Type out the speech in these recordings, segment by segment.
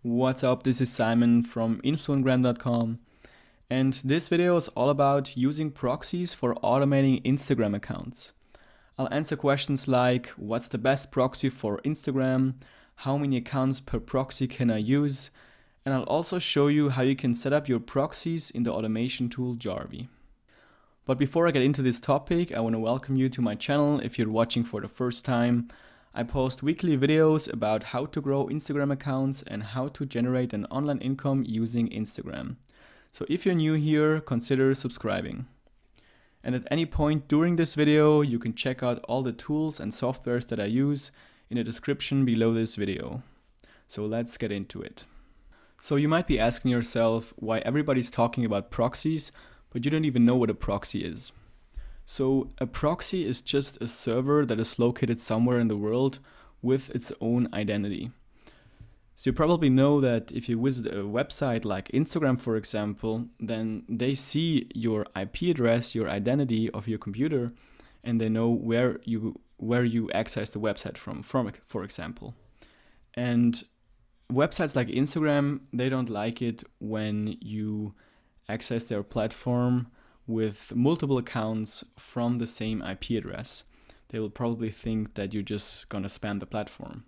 What's up, this is Simon from influengram.com, and this video is all about using proxies for automating Instagram accounts. I'll answer questions like what's the best proxy for Instagram, how many accounts per proxy can I use, and I'll also show you how you can set up your proxies in the automation tool Jarvee. But before I get into this topic, I want to welcome you to my channel if you're watching for the first time. I post weekly videos about how to grow Instagram accounts and how to generate an online income using Instagram. So if you're new here, consider subscribing. And at any point during this video, you can check out all the tools and softwares that I use in the description below this video. So let's get into it. So you might be asking yourself why everybody's talking about proxies, but you don't even know what a proxy is. So a proxy is just a server that is located somewhere in the world with its own identity. So you probably know that if you visit a website like Instagram, for example, then they see your IP address, your identity of your computer, and they know where you access the website from, for example. And websites like Instagram, they don't like it when you access their platform with multiple accounts from the same IP address. They will probably think that you're just gonna spam the platform.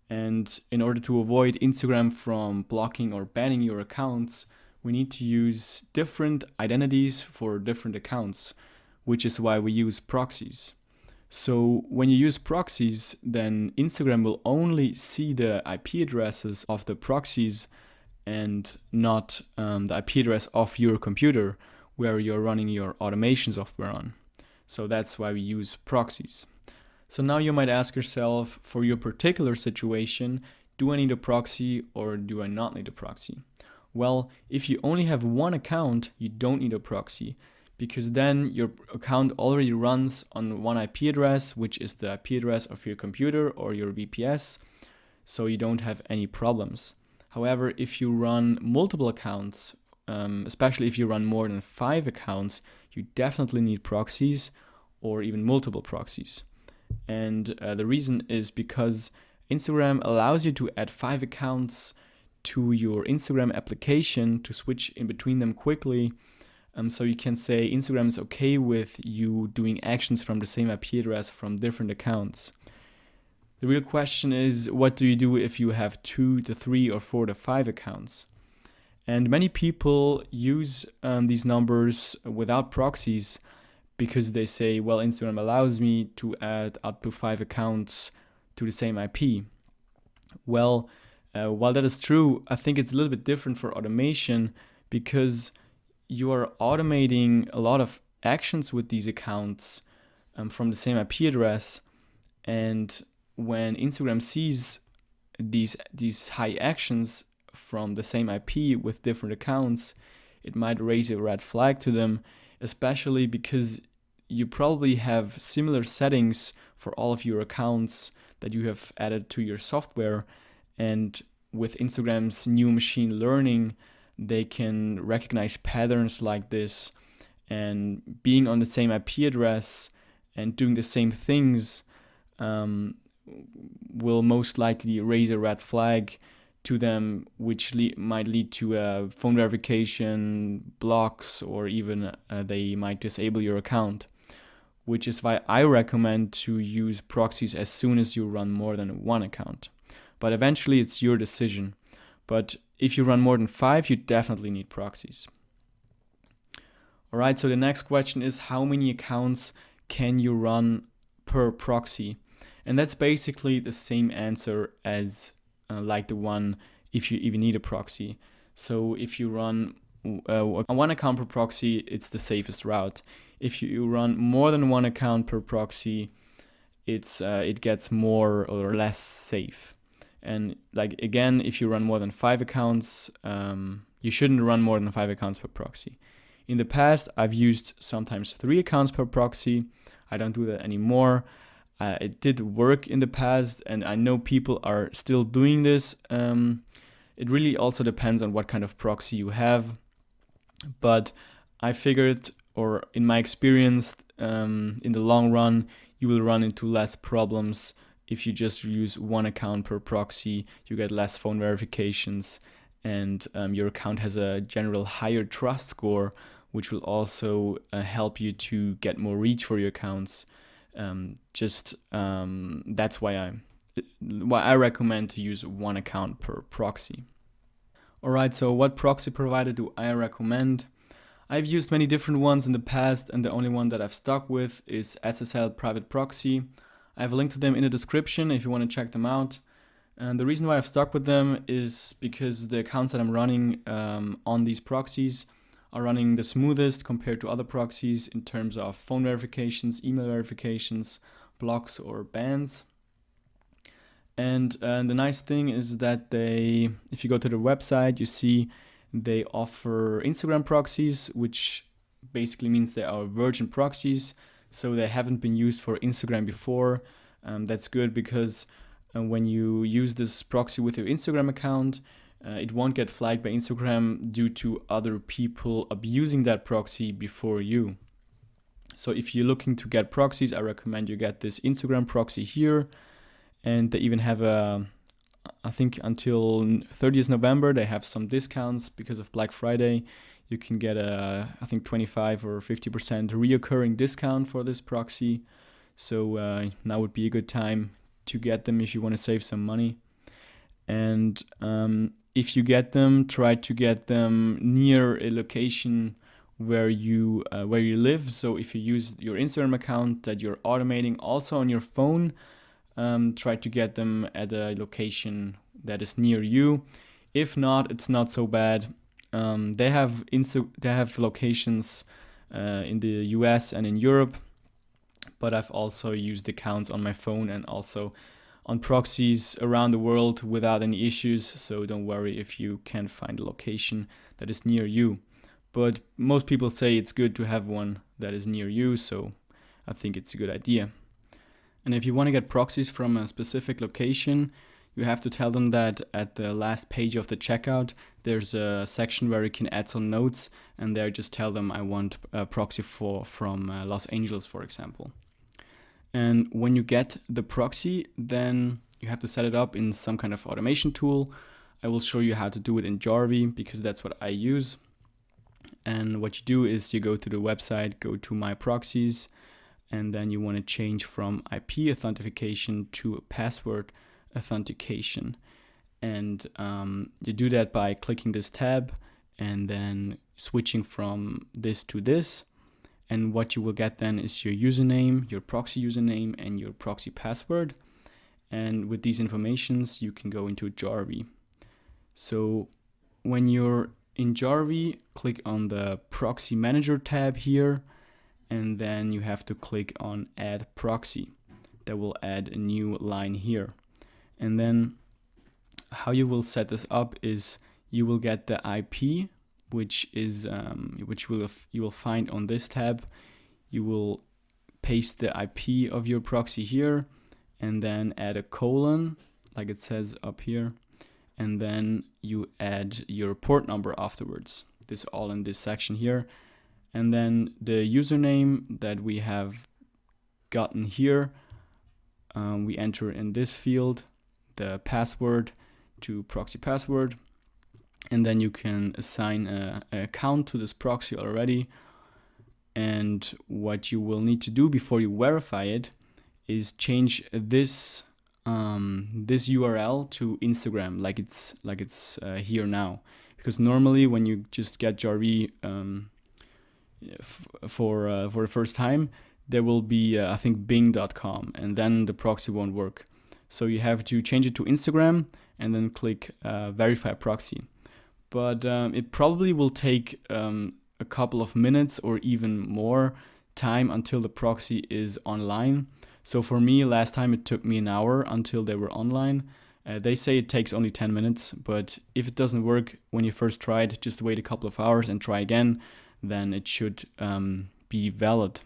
And in order to avoid Instagram from blocking or banning your accounts, we need to use different identities for different accounts, which is why we use proxies. So when you use proxies, then Instagram will only see the IP addresses of the proxies and not the IP address of your computer where you're running your automation software on. So that's why we use proxies. So now you might ask yourself, for your particular situation, do I need a proxy or do I not need a proxy? Well, if you only have one account, you don't need a proxy, because then your account already runs on one IP address, which is the IP address of your computer or your VPS, so you don't have any problems. However, if you run multiple accounts, especially if you run more than 5 accounts, you definitely need proxies or even multiple proxies. And the reason is because Instagram allows you to add 5 accounts to your Instagram application to switch in between them quickly. So you can say Instagram is okay with you doing actions from the same IP address from different accounts. The real question is, what do you do if you have 2 to 3 or 4 to 5 accounts? And many people use these numbers without proxies because they say, well, Instagram allows me to add up to 5 accounts to the same IP. Well, while that is true, I think it's a little bit different for automation because you are automating a lot of actions with these accounts from the same IP address. And when Instagram sees these high actions from the same IP with different accounts, it might raise a red flag to them, especially because you probably have similar settings for all of your accounts that you have added to your software. And with Instagram's new machine learning, they can recognize patterns like this, and being on the same IP address and doing the same things will most likely raise a red flag to them, which might lead to phone verification, blocks, or even they might disable your account, which is why I recommend to use proxies as soon as you run more than one account. But eventually it's your decision. But if you run more than 5, you definitely need proxies. All right, so the next question is, how many accounts can you run per proxy? And that's basically the same answer as like the one if you even need a proxy. So if you run one account per proxy, it's the safest route. If you run more than one account per proxy, it gets more or less safe. And like again, if you run more than 5 accounts, you shouldn't run more than 5 accounts per proxy. In the past, I've used sometimes 3 accounts per proxy. I don't do that anymore. It did work in the past, and I know people are still doing this. It really also depends on what kind of proxy you have. But I figured, or in my experience, in the long run, you will run into less problems if you just use one account per proxy, you get less phone verifications, and your account has a general higher trust score, which will also help you to get more reach for your accounts. That's why I recommend to use one account per proxy. Alright, so what proxy provider do I recommend? I've used many different ones in the past, and the only one that I've stuck with is SSL Private Proxy. I have a link to them in the description if you want to check them out. And the reason why I've stuck with them is because the accounts that I'm running on these proxies are running the smoothest compared to other proxies in terms of phone verifications, email verifications, blocks or bans. And the nice thing is that if you go to their website, you see they offer Instagram proxies, which basically means they are virgin proxies, so they haven't been used for Instagram before. That's good because when you use this proxy with your Instagram account, it won't get flagged by Instagram due to other people abusing that proxy before you. So if you're looking to get proxies, I recommend you get this Instagram proxy here. And they even have I think until 30th November, they have some discounts because of Black Friday. You can get I think 25 or 50% reoccurring discount for this proxy. So now would be a good time to get them if you want to save some money. And if you get them, try to get them near a location where you live. So if you use your Instagram account that you're automating also on your phone, try to get them at a location that is near you. If not, it's not so bad. They have locations in the US and in Europe, but I've also used accounts on my phone and also on proxies around the world without any issues, so don't worry if you can't find a location that is near you. But most people say it's good to have one that is near you, so I think it's a good idea. And if you want to get proxies from a specific location, you have to tell them that at the last page of the checkout, there's a section where you can add some notes, and there just tell them I want a proxy from Los Angeles, for example. And when you get the proxy, then you have to set it up in some kind of automation tool. I will show you how to do it in Jarvee because that's what I use. And what you do is you go to the website, go to My Proxies, and then you want to change from IP authentication to password authentication. And you do that by clicking this tab and then switching from this to this. And what you will get then is your username, your proxy username, and your proxy password. And with these informations, you can go into Jarvee. So when you're in Jarvee, click on the Proxy Manager tab here, and then you have to click on Add Proxy. That will add a new line here. And then how you will set this up is you will get the IP, which you will find on this tab. You will paste the IP of your proxy here, and then add a colon, like it says up here, and then you add your port number afterwards. This all in this section here. And then the username that we have gotten here, we enter in this field, the password to proxy password. And then you can assign an account to this proxy already. And what you will need to do before you verify it is change this URL to Instagram, like it's here now. Because normally when you just get Jarvee for the first time, there will be I think bing.com, and then the proxy won't work. So you have to change it to Instagram and then click verify proxy. But it probably will take a couple of minutes or even more time until the proxy is online. So for me, last time it took me an hour until they were online. They say it takes only 10 minutes, but if it doesn't work when you first try it, just wait a couple of hours and try again, then it should be valid.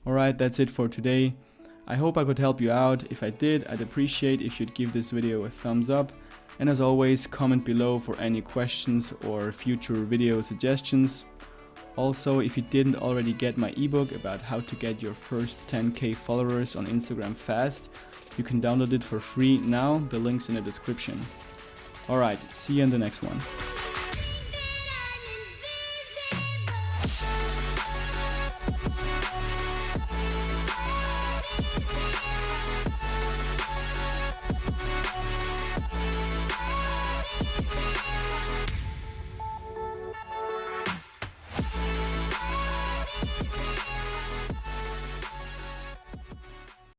Alright, that's it for today. I hope I could help you out. If I did, I'd appreciate if you'd give this video a thumbs up. And as always, comment below for any questions or future video suggestions. Also, if you didn't already get my ebook about how to get your first 10k followers on Instagram fast, You can download it for free now, the link's in the description. Alright, see you in the next one.